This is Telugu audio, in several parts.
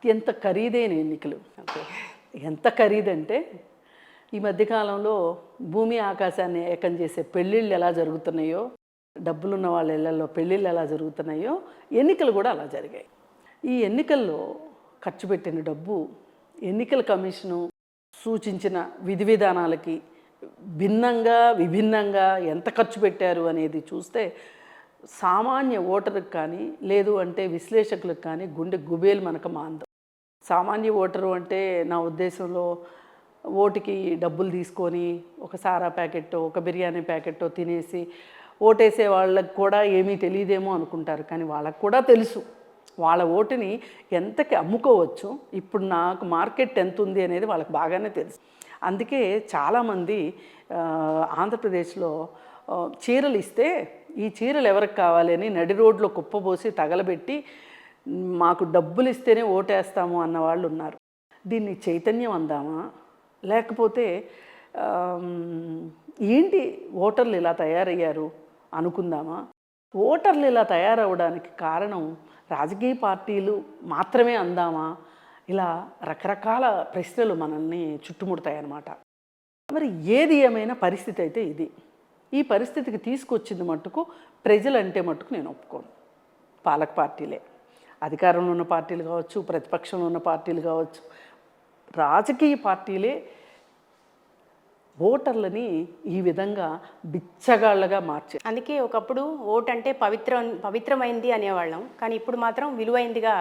అత్యంత ఖరీదైన ఎన్నికలు. ఎంత ఖరీదంటే ఈ మధ్యకాలంలో భూమి ఆకాశాన్ని ఏకం చేసే పెళ్ళిళ్ళు ఎలా జరుగుతున్నాయో, డబ్బులున్న వాళ్ళ ఇళ్లలో పెళ్ళిళ్ళు ఎలా జరుగుతున్నాయో ఎన్నికలు కూడా అలా జరిగాయి. ఈ ఎన్నికల్లో ఖర్చు పెట్టిన డబ్బు ఎన్నికల కమిషను సూచించిన విధి విధానాలకి విభిన్నంగా ఎంత ఖర్చు పెట్టారు అనేది చూస్తే సామాన్య ఓటరుకు కానీ లేదు అంటే విశ్లేషకులకు కానీ గుండె గుబేలు మనకు మాందం. సామాన్య ఓటరు అంటే నా ఉద్దేశంలో ఓటుకి డబ్బులు తీసుకొని ఒక సారా ప్యాకెట్టో ఒక బిర్యానీ ప్యాకెట్టో తినేసి ఓటేసే వాళ్ళకి కూడా ఏమీ తెలియదేమో అనుకుంటారు. కానీ వాళ్ళకు కూడా తెలుసు వాళ్ళ ఓటుని ఎంతకి అమ్ముకోవచ్చు, ఇప్పుడు నాకు మార్కెట్ ఎంత ఉంది అనేది వాళ్ళకి బాగానే తెలుసు. అందుకే చాలామంది ఆంధ్రప్రదేశ్లో చీరలు ఇస్తే ఈ చీరలు ఎవరికి కావాలి అని నడి రోడ్లో కుప్పబోసి తగలబెట్టి మాకు డబ్బులు ఇస్తేనే ఓటేస్తాము అన్న వాళ్ళు ఉన్నారు. దీన్ని చైతన్యం అందామా, లేకపోతే ఏంటి ఓటర్లు ఇలా తయారయ్యారు అనుకుందామా? ఓటర్లు ఇలా తయారవడానికి కారణం రాజకీయ పార్టీలు మాత్రమే అందామా? ఇలా రకరకాల ప్రశ్నలు మనల్ని చుట్టుముడతాయన్నమాట. మరి ఏది ఏమైనా పరిస్థితి అయితే ఇది. ఈ పరిస్థితికి తీసుకొచ్చింది మట్టుకు ప్రజలంటే మట్టుకు నేను ఒప్పుకోను. పాలక పార్టీలే, అధికారంలో ఉన్న పార్టీలు కావచ్చు, ప్రతిపక్షంలో ఉన్న పార్టీలు కావచ్చు, రాజకీయ పార్టీలే ఓటర్లని ఈ విధంగా బిచ్చగాళ్ళగా మార్చారు. అందుకే ఒకప్పుడు ఓటు అంటే పవిత్రమైంది అనేవాళ్ళం, కానీ ఇప్పుడు మాత్రం విలువైందిగా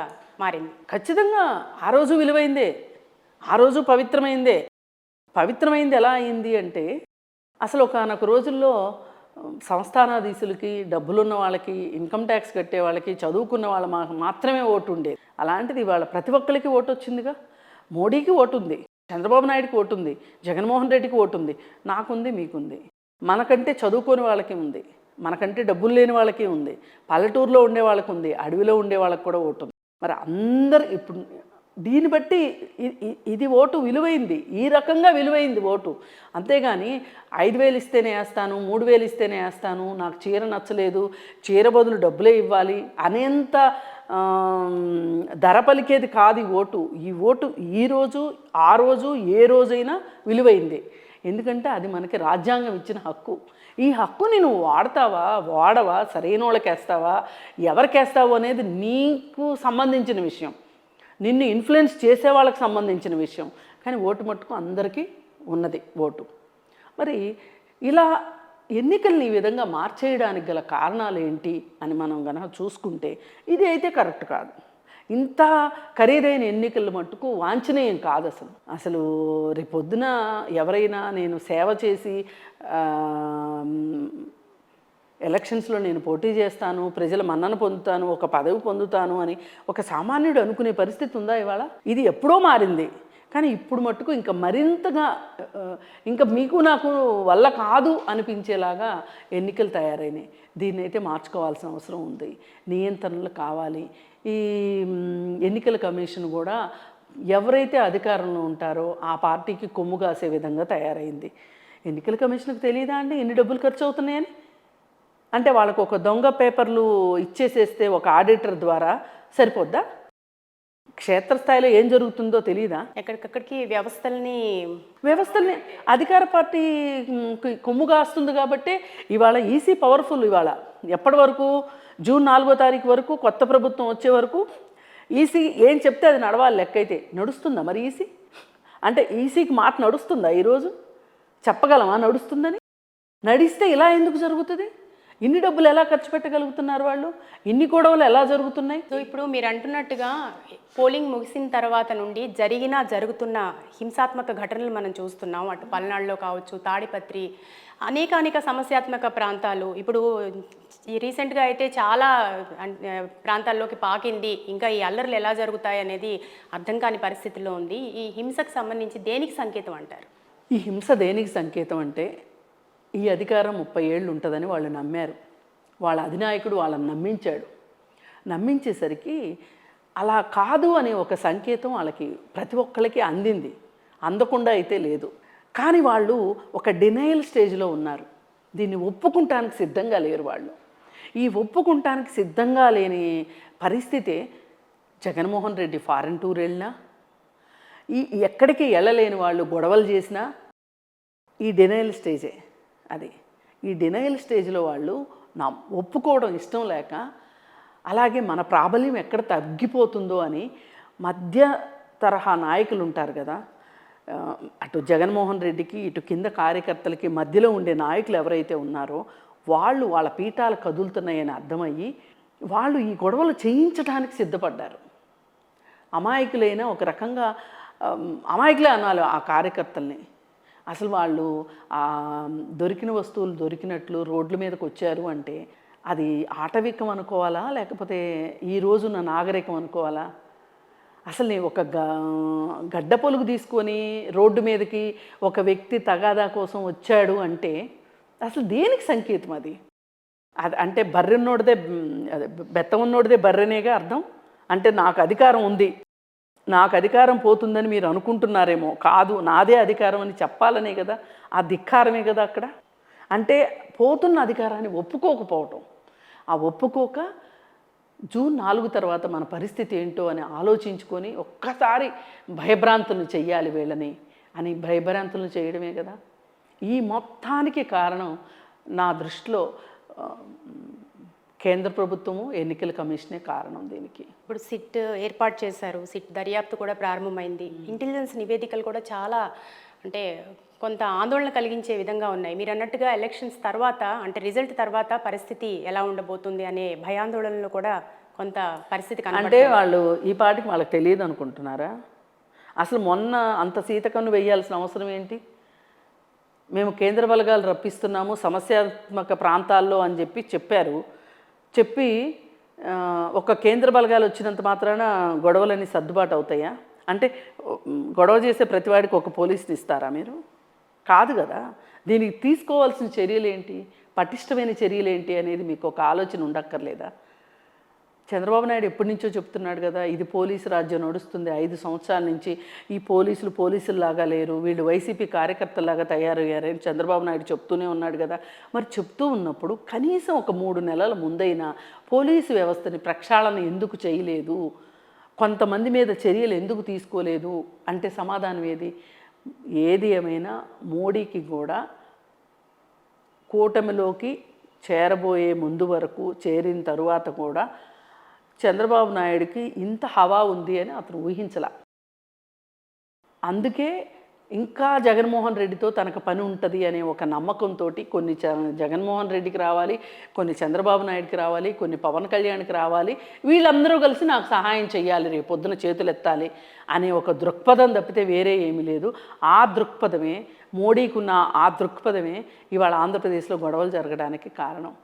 మారింది. ఖచ్చితంగా ఆ రోజు విలువైందే, ఆ రోజు పవిత్రమైందే. పవిత్రమైంది ఎలా అయింది అంటే అసలు ఒకనొక రోజుల్లో సంస్థానాధీశులకి, డబ్బులున్న వాళ్ళకి, ఇన్కమ్ ట్యాక్స్ కట్టే వాళ్ళకి, చదువుకున్న వాళ్ళ మాత్రమే ఓటు ఉండేది. అలాంటిది ఇవాళ ప్రతి ఒక్కరికి ఓటు వచ్చిందిగా. మోడీకి ఓటు ఉంది, చంద్రబాబు నాయుడుకి ఓటు ఉంది, జగన్మోహన్ రెడ్డికి ఓటు ఉంది, నాకుంది, మీకుంది. మనకంటే చదువుకోని వాళ్ళకి ఉంది, మనకంటే డబ్బులు లేని వాళ్ళకి ఉంది, పల్లెటూరులో ఉండే వాళ్ళకి ఉంది, అడవిలో ఉండే వాళ్ళకి కూడా ఓటు ఉంది. మరి అందరు ఇప్పుడు దీన్ని బట్టి ఇది ఓటు విలువైంది, ఈ రకంగా విలువైంది ఓటు. అంతేగాని 5,000 ఇస్తేనే వేస్తాను, 3,000 ఇస్తేనే వేస్తాను, నాకు చీర నచ్చలేదు, చీర బదులు డబ్బులే ఇవ్వాలి అనేంత ధర పలికేది కాదు ఈ ఓటు. ఈ ఓటు ఈరోజు ఆ రోజు ఏ రోజైనా విలువైంది. ఎందుకంటే అది మనకి రాజ్యాంగం ఇచ్చిన హక్కు. ఈ హక్కుని నువ్వు వాడవా, సరైన వాళ్ళకి వేస్తావా, ఎవరికి వేస్తావు అనేది నీకు సంబంధించిన విషయం, నిన్ను ఇన్ఫ్లుయెన్స్ చేసే వాళ్ళకి సంబంధించిన విషయం. కానీ ఓటు మట్టుకు అందరికీ ఉన్నది ఓటు. మరి ఇలా ఎన్నికల్ని ఈ విధంగా మార్చేయడానికి గల కారణాలు ఏంటి అని మనం కనుక చూసుకుంటే ఇది అయితే కరెక్ట్ కాదు. ఇంత ఖరీదైన ఎన్నికలు మట్టుకు వాంఛనీయం కాదు. అసలు రేపొద్దున ఎవరైనా నేను సేవ చేసి ఎలక్షన్స్లో నేను పోటీ చేస్తాను, ప్రజల మన్నన పొందుతాను, ఒక పదవి పొందుతాను అని ఒక సామాన్యుడు అనుకునే పరిస్థితి ఉందా ఇవాళ? ఇది ఎప్పుడో మారింది. కానీ ఇప్పుడు మట్టుకు ఇంకా మరింతగా ఇంకా మీకు నాకు వల్ల కాదు అనిపించేలాగా ఎన్నికలు తయారైనాయి. దీన్ని అయితే మార్చుకోవాల్సిన అవసరం ఉంది. నియంత్రణలు కావాలి. ఈ ఎన్నికల కమిషన్ కూడా ఎవరైతే అధికారంలో ఉంటారో ఆ పార్టీకి కొమ్ము కాసే విధంగా తయారైంది. ఎన్నికల కమిషన్కి తెలియదా అండి ఎన్ని డబ్బులు ఖర్చు అవుతున్నాయని? అంటే వాళ్ళకు ఒక దొంగ పేపర్లు ఇచ్చేసేస్తే ఒక ఆడిటర్ ద్వారా సరిపోద్దా? క్షేత్రస్థాయిలో ఏం జరుగుతుందో తెలియదా? ఎక్కడికక్కడికి వ్యవస్థల్ని అధికార పార్టీ కొమ్ము కాస్తుంది. కాబట్టి ఇవాళ ఈసీ పవర్ఫుల్. ఇవాళ ఎప్పటి వరకు, జూన్ 4వ తారీఖు వరకు, కొత్త ప్రభుత్వం వచ్చే వరకు ఈసీ ఏం చెప్తే అది నడవాలి. లెక్కైతే నడుస్తుందా మరి ఈసీ? అంటే ఈసీకి మాట నడుస్తుందా? ఈరోజు చెప్పగలమా నడుస్తుందని? నడిస్తే ఇలా ఎందుకు జరుగుతుంది? ఇన్ని డబ్బులు ఎలా ఖర్చు పెట్టగలుగుతున్నారు వాళ్ళు? ఇన్ని గొడవలు ఎలా జరుగుతున్నాయి? సో ఇప్పుడు మీరు అంటున్నట్టుగా పోలింగ్ ముగిసిన తర్వాత నుండి జరుగుతున్న హింసాత్మక ఘటనలు మనం చూస్తున్నాం. అటు పల్నాడులో కావచ్చు, తాడిపత్రి, అనేక సమస్యాత్మక ప్రాంతాలు. ఇప్పుడు రీసెంట్గా అయితే చాలా ప్రాంతాల్లోకి పాకింది. ఇంకా ఈ అల్లర్లు ఎలా జరుగుతాయి అనేది అర్థం కాని పరిస్థితిలో ఉంది. ఈ హింసకు సంబంధించి దేనికి సంకేతం అంటారు? ఈ హింస దేనికి సంకేతం అంటే ఈ అధికారం 30 ఏళ్ళు ఉంటుందని వాళ్ళు నమ్మారు. వాళ్ళ అధినాయకుడు వాళ్ళని నమ్మించేసరికి అలా కాదు అనే ఒక సంకేతం వాళ్ళకి ప్రతి ఒక్కరికి అందింది. అందకుండా అయితే లేదు. కానీ వాళ్ళు ఒక డినయల్ స్టేజ్లో ఉన్నారు. దీన్ని ఒప్పుకుంటానికి సిద్ధంగా లేరు వాళ్ళు. ఈ ఒప్పుకుంటానికి సిద్ధంగా లేని పరిస్థితే జగన్మోహన్ రెడ్డి ఫారెన్ టూర్ వెళ్ళినా, ఈ ఎక్కడికి వెళ్ళలేని వాళ్ళు గొడవలు చేసినా ఈ డినయల్ స్టేజే అది. ఈ డినయల్ స్టేజ్లో వాళ్ళు నా ఒప్పుకోవడం ఇష్టం లేక, అలాగే మన ప్రాబల్యం ఎక్కడ తగ్గిపోతుందో అని మధ్య తరహా నాయకులు ఉంటారు కదా, అటు జగన్మోహన్ రెడ్డికి ఇటు కింద కార్యకర్తలకి మధ్యలో ఉండే నాయకులు ఎవరైతే ఉన్నారో వాళ్ళు వాళ్ళ పీఠాలు కదులుతున్నాయని అర్థమయ్యి వాళ్ళు ఈ గొడవలు చేయించడానికి సిద్ధపడ్డారు. అమాయకులైన ఒక రకంగా అమాయకులే అనాలి ఆ కార్యకర్తల్ని. అసలు వాళ్ళు దొరికిన వస్తువులు దొరికినట్లు రోడ్ల మీదకి వచ్చారు అంటే అది ఆటవికం అనుకోవాలా, లేకపోతే ఈ రోజున నాగరికం అనుకోవాలా? అసలు ఒక గడ్డ పొలుగు తీసుకొని రోడ్డు మీదకి ఒక వ్యక్తి తగాదా కోసం వచ్చాడు అంటే అసలు దేనికి సంకేతం అది? అది అంటే బర్రెన్నోడిదే, అదే బెత్తం ఉన్నోడిదే బర్రెనేగా అర్థం. అంటే నాకు అధికారం ఉంది, నాకు అధికారం పోతుందని మీరు అనుకుంటున్నారేమో, కాదు నాదే అధికారం అని చెప్పాలనే కదా, ఆ ధిక్కారమే కదా అక్కడ. అంటే పోతున్న అధికారాన్ని ఒప్పుకోకపోవటం, ఆ ఒప్పుకోక జూన్ 4 తర్వాత మన పరిస్థితి ఏంటో అని ఆలోచించుకొని ఒక్కసారి భయభ్రాంతులను చెయ్యాలి వీళ్ళని అని భయభ్రాంతులను చేయడమే కదా ఈ మొత్తానికి కారణం. నా దృష్టిలో కేంద్ర ప్రభుత్వము, ఎన్నికల కమిషనే కారణం దీనికి. ఇప్పుడు సిట్ ఏర్పాటు చేశారు, సిట్ దర్యాప్తు కూడా ప్రారంభమైంది. ఇంటెలిజెన్స్ నివేదికలు కూడా చాలా అంటే కొంత ఆందోళన కలిగించే విధంగా ఉన్నాయి. మీరు అన్నట్టుగా ఎలక్షన్స్ తర్వాత అంటే రిజల్ట్ తర్వాత పరిస్థితి ఎలా ఉండబోతుంది అనే భయాందోళనలో కూడా కొంత పరిస్థితి అంటే వాళ్ళు ఈ పాటికి వాళ్ళకి తెలియదు అనుకుంటున్నారా? అసలు మొన్న అంత సీతకన్ను వేయాల్సిన అవసరం ఏంటి? మేము కేంద్ర బలగాలు రప్పిస్తున్నాము సమస్యాత్మక ప్రాంతాల్లో అని చెప్పారు. చెప్పి ఒక కేంద్ర బలగాలు వచ్చినంత మాత్రాన గొడవలన్నీ సర్దుబాటు అవుతాయా? అంటే గొడవ చేసే ప్రతివాడికి ఒక పోలీసుని ఇస్తారా మీరు? కాదు కదా. దీనికి తీసుకోవాల్సిన చర్యలు ఏంటి, పటిష్టమైన చర్యలు ఏంటి అనేది మీకు ఒక ఆలోచన ఉండక్కర్లేదా? చంద్రబాబు నాయుడు ఎప్పటి నుంచో చెప్తున్నాడు కదా, ఇది పోలీసు రాజ్యం నడుస్తుంది 5 సంవత్సరాల నుంచి, ఈ పోలీసుల్లాగా లేరు, వీళ్ళు వైసీపీ కార్యకర్తలాగా తయారయ్యారని చంద్రబాబు నాయుడు చెప్తూనే ఉన్నాడు కదా. మరి చెప్తూ ఉన్నప్పుడు కనీసం ఒక 3 నెలల ముందైనా పోలీసు వ్యవస్థని ప్రక్షాళన ఎందుకు చేయలేదు, కొంతమంది మీద చర్యలు ఎందుకు తీసుకోలేదు అంటే సమాధానం ఏది? ఏది ఏమైనా మోడీకి కూడా కూటమిలోకి చేరబోయే ముందు వరకు, చేరిన తరువాత కూడా చంద్రబాబు నాయుడికి ఇంత హవా ఉంది అని అతను ఊహించలా. అందుకే ఇంకా జగన్మోహన్ రెడ్డితో తనకు పని ఉంటుంది అనే ఒక నమ్మకంతో కొన్ని జగన్మోహన్ రెడ్డికి రావాలి, కొన్ని చంద్రబాబు నాయుడికి రావాలి, కొన్ని పవన్ కళ్యాణ్కి రావాలి, వీళ్ళందరూ కలిసి నాకు సహాయం చేయాలి, రేపు పొద్దున చేతులు ఎత్తాలి అనే ఒక దృక్పథం తప్పితే వేరే ఏమీ లేదు. ఆ దృక్పథమే మోడీకున్న ఆ దృక్పథమే ఇవాళ ఆంధ్రప్రదేశ్లో గొడవలు జరగడానికి కారణం.